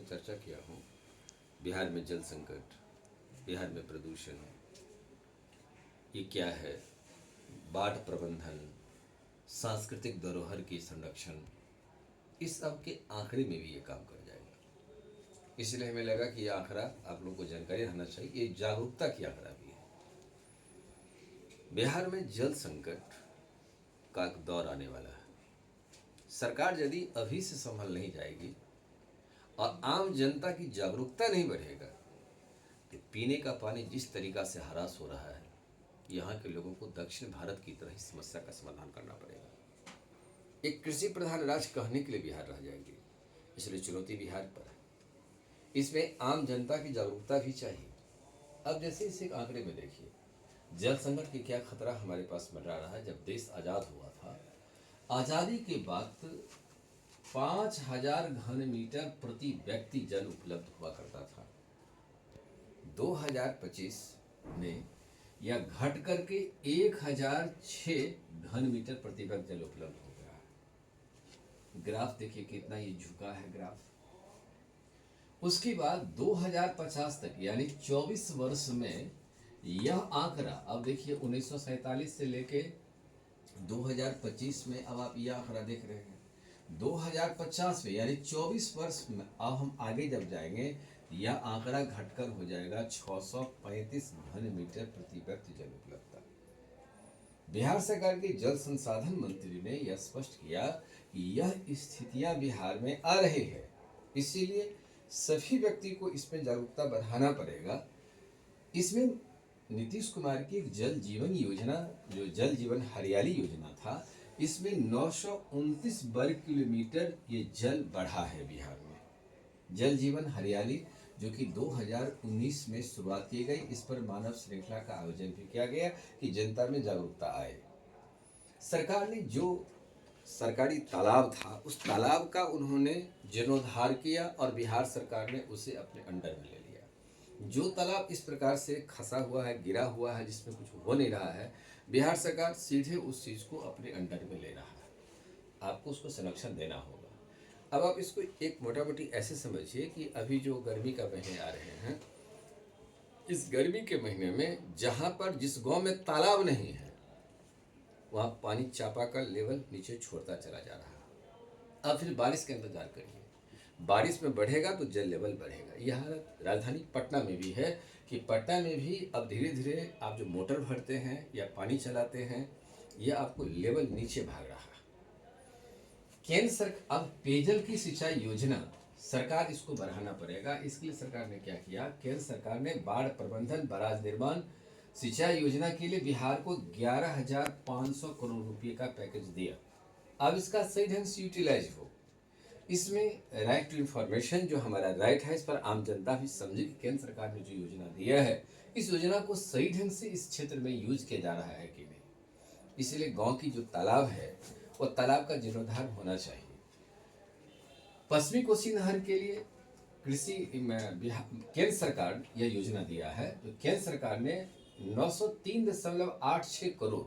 चर्चा किया हूँ। बिहार में जल संकट, बिहार में प्रदूषण, ये क्या है, बाढ़ प्रबंधन, सांस्कृतिक धरोहर की संरक्षण, इस सब के आंकड़े में भी ये काम कर जाएगा। इसलिए हमें लगा कि ये आंकड़ा आप लोगों को जानकारी रहना चाहिए, ये जागरूकता की आंकड़ा भी है। बिहार में जल संकट का एक दौर आने वाला है। सरकार यदि अभी से संभल नहीं जाएगी और आम जनता की जागरूकता नहीं बढ़ेगा तो पीने का पानी जिस तरीका से हरास हो रहा है, यहाँ के लोगों को दक्षिण भारत की तरह इस समस्या का समाधान करना पड़ेगा। एक कृषि प्रधान राज्य कहने के लिए बिहार रह जाएगी, इसलिए चुनौती बिहार पर है। इसमें आम जनता की जागरूकता भी चाहिए। अब जैसे इस एक आंकड़े में देखिए, जल संकट की क्या खतरा हमारे पास मंडरा रहा है। जब देश आज़ाद हुआ था, आज़ादी के बाद 5,000 घन मीटर प्रति व्यक्ति जल उपलब्ध हुआ करता था। 2025 में यह घट करके 1,006 घन मीटर प्रति व्यक्ति जल उपलब्ध हो गया है। ग्राफ देखिए कितना ये झुका है ग्राफ। उसके बाद 2050 तक यानी 24 वर्ष में यह आंकड़ा, अब देखिए 1947 से लेके 2025 में अब आप यह आंकड़ा देख रहे हैं। 2050 में यानी 24 वर्ष में अब हम आगे जब जाएंगे, यह आंकड़ा घटकर हो जाएगा 635 घन मीटर प्रति व्यक्ति जल उपलब्धता। बिहार सरकार के जल संसाधन मंत्री ने यह स्पष्ट किया कि यह स्थितियां बिहार में आ रही है, इसीलिए सभी व्यक्ति को इसमें जागरूकता बढ़ाना पड़ेगा। इसमें नीतीश कुमार की एक जल जीवन योजना, जो जल जीवन हरियाली योजना था, इसमें 929 वर्ग किलोमीटर ये जल बढ़ा है बिहार में। जल जीवन हरियाली जो कि 2019 में शुरुआत की गई, इस पर मानव श्रृंखला का आयोजन भी किया गया कि जनता में जागरूकता आए। सरकार ने जो सरकारी तालाब था, उस तालाब का उन्होंने जीर्णोद्धार किया और बिहार सरकार ने उसे अपने अंडर में ले लिया। जो तालाब इस प्रकार से खसा हुआ है, गिरा हुआ है, जिसमें कुछ हो नहीं रहा है, बिहार सरकार सीधे उस चीज़ को अपने अंडर में ले रहा है। आपको उसको संरक्षण देना होगा। अब आप इसको एक मोटा मोटी ऐसे समझिए कि अभी जो गर्मी का महीने आ रहे हैं, इस गर्मी के महीने में जहाँ पर जिस गांव में तालाब नहीं है, वहाँ पानी चापाकल लेवल नीचे छोड़ता चला जा रहा है। अब फिर बारिश का इंतजार करिए, बारिश में बढ़ेगा तो जल लेवल बढ़ेगा। यह हालत राजधानी पटना में भी है कि पटना में भी अब धीरे धीरे आप जो मोटर भरते हैं या पानी चलाते हैं, यह आपको लेवल नीचे भाग रहा है। केंद्र सरकार, अब पेयजल की सिंचाई योजना सरकार इसको बढ़ाना पड़ेगा। इसके लिए सरकार ने क्या किया, केंद्र सरकार ने बाढ़ प्रबंधन, बराज निर्माण, सिंचाई योजना के लिए बिहार को 11,500 करोड़ रुपए का पैकेज दिया। अब इसका सही ढंग से यूटिलाइज हो। इसमें राइट टू इन्फॉर्मेशन, जो हमारा राइट है, इस पर आम जनता भी समझे कि केंद्र सरकार ने जो योजना दिया है, इस योजना को सही ढंग से इस क्षेत्र में यूज किया जा रहा है कि नहीं। इसलिए गांव की जो तालाब है, वो तालाब का जीर्णोद्धार होना चाहिए। पश्चिमी कोसी नहर के लिए कृषि केंद्र सरकार यह योजना दिया है। तो केंद्र सरकार ने 903.86 करोड़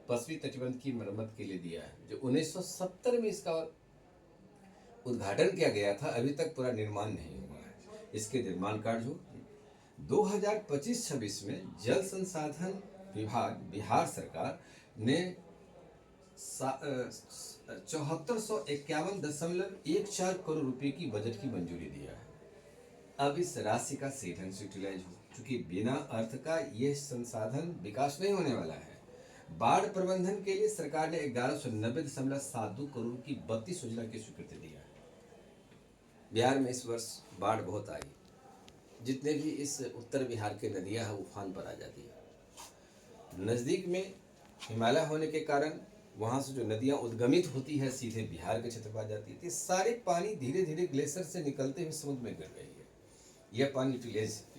पश्चिमी तटबंध की मरम्मत के लिए दिया है, जो 1970 में इसका उद्घाटन किया गया था। अभी तक पूरा निर्माण नहीं हुआ है। इसके निर्माण कार्य हो 2025-26 में जल संसाधन विभाग बिहार सरकार ने 7451.14 करोड़ रुपए की बजट की मंजूरी दिया है। अब इस राशि का सही ढंग से यूटिलाइज हो, क्योंकि बिना अर्थ का यह संसाधन विकास नहीं होने वाला है। बाढ़ प्रबंधन के लिए सरकार ने 1190.72 करोड़ की 32 योजना की स्वीकृति दी है। बिहार में इस वर्ष बाढ़ बहुत आई। जितने भी इस उत्तर बिहार के नदियां हैं, उफान पर आ जाती है। नज़दीक में हिमालय होने के कारण वहाँ से जो नदियाँ उद्गमित होती है, सीधे बिहार के क्षेत्र पर आ जाती है। सारे पानी धीरे धीरे ग्लेशियर से निकलते हुए समुद्र में गिर रही है। यह पानी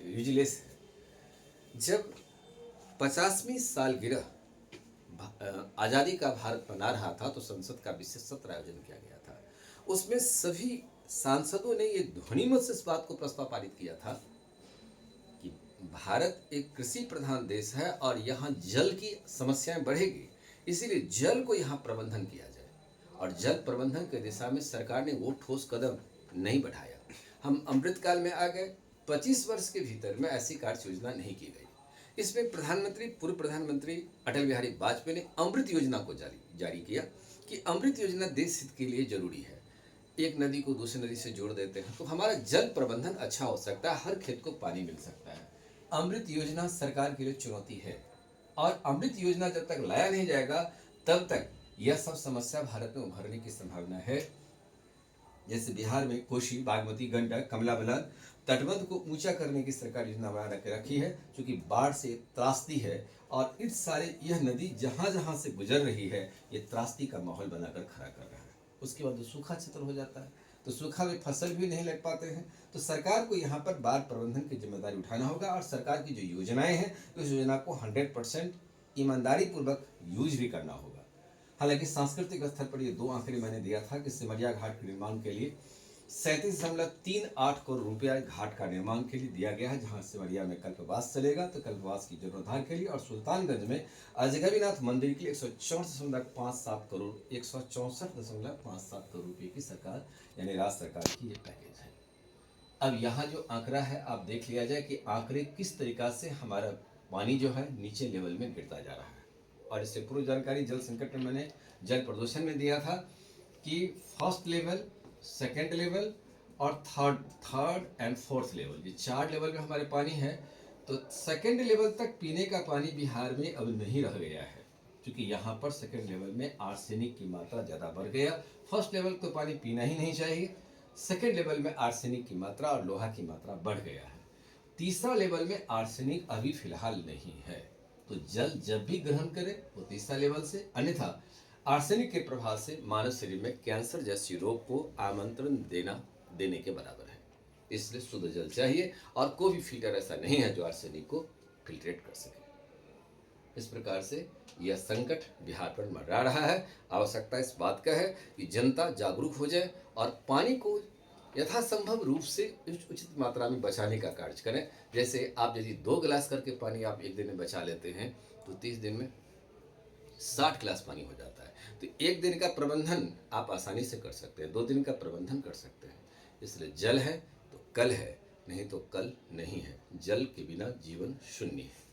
यूजिलेस है। जब 50वीं सालगिरह आज़ादी का भारत मना रहा था, तो संसद का विशेष सत्र आयोजन किया गया था। उसमें सभी सांसदों ने ये ध्वनिमत से इस बात को प्रस्ताव पारित किया था कि भारत एक कृषि प्रधान देश है और यहाँ जल की समस्याएं बढ़ेगी, इसीलिए जल को यहाँ प्रबंधन किया जाए। और जल प्रबंधन की दिशा में सरकार ने वो ठोस कदम नहीं बढ़ाया। हम अमृतकाल में आ गए। 25 वर्ष के भीतर में ऐसी कार्य योजना नहीं की गई। इसमें प्रधानमंत्री, पूर्व प्रधानमंत्री अटल बिहारी वाजपेयी ने अमृत योजना को जारी किया कि अमृत योजना देश हित के लिए जरूरी है। एक नदी को दूसरी नदी से जोड़ देते हैं तो हमारा जल प्रबंधन अच्छा हो सकता है, हर खेत को पानी मिल सकता है। अमृत योजना सरकार के लिए चुनौती है और अमृत योजना जब तक लाया नहीं जाएगा तब तक यह सब समस्या भारत में उभरने की संभावना है। जैसे बिहार में कोसी, बागमती, गंडक, कमला बलान तटबंध को ऊंचा करने की सरकार योजना बना के रखी है, क्योंकि बाढ़ से त्रासदी है और इस सारे यह नदी जहां जहां से गुजर रही है ये त्रासदी का माहौल बनाकर खड़ा कर रहा है। उसके बाद सूखा क्षेत्र हो जाता है तो सूखा में फसल भी नहीं लग पाते हैं। तो सरकार को यहाँ पर बाढ़ प्रबंधन की जिम्मेदारी उठाना होगा और सरकार की जो योजनाएं हैं उस योजना को 100% ईमानदारी पूर्वक यूज भी करना होगा। हालांकि सांस्कृतिक स्तर पर ये 2 आंकड़े मैंने दिया था कि सिमरिया घाट के निर्माण के लिए 37.38 करोड़ रुपया घाट का निर्माण के लिए दिया गया है, जहां सिमरिया में कल्पवास चलेगा तो कल्पवास की जीर्णोद्धार के लिए, और सुल्तानगंज में अजगबीनाथ मंदिर के लिए 164.57 करोड़ रुपये की सरकार यानी राज्य सरकार की ये पैकेज है। अब यहाँ जो आंकड़ा है आप देख लिया जाए कि आंकड़े किस तरीका से हमारा पानी जो है नीचे लेवल में गिरता जा रहा है। और इससे पूर्व जानकारी जल संकट में मैंने जल प्रदूषण में दिया था कि फर्स्ट लेवल, सेकेंड लेवल और थर्ड एंड फोर्थ लेवल, ये 4 लेवल में हमारे पानी है। तो सेकेंड लेवल तक पीने का पानी बिहार में अब नहीं रह गया है, क्योंकि यहाँ पर सेकेंड लेवल में आर्सेनिक की मात्रा ज़्यादा बढ़ गया। फर्स्ट लेवल तो पानी पीना ही नहीं चाहिए, सेकेंड लेवल में आर्सेनिक की मात्रा और लोहा की मात्रा बढ़ गया है। तीसरा लेवल में आर्सेनिक अभी फिलहाल नहीं है। तो जल जब भी ग्रहण करें वो तीसरा लेवल से, अन्यथा आर्सेनिक के प्रभाव से मानव शरीर में कैंसर जैसी रोग को आमंत्रण देने के बराबर है। इसलिए शुद्ध जल चाहिए और कोई भी फिल्टर ऐसा नहीं है जो आर्सेनिक को फिल्ट्रेट कर सके। इस प्रकार से यह संकट बिहार पर मंडरा रहा है। आवश्यकता इस बात का है कि जनता जागरूक हो जाए और पानी को यथासंभव रूप से उचित मात्रा में बचाने का कार्य करें। जैसे आप यदि 2 गिलास करके पानी आप एक दिन में बचा लेते हैं तो 30 दिन में 60 गिलास पानी हो जाता है। तो 1 दिन का प्रबंधन आप आसानी से कर सकते हैं, 2 दिन का प्रबंधन कर सकते हैं। इसलिए जल है तो कल है, नहीं तो कल नहीं है। जल के बिना जीवन शून्य है।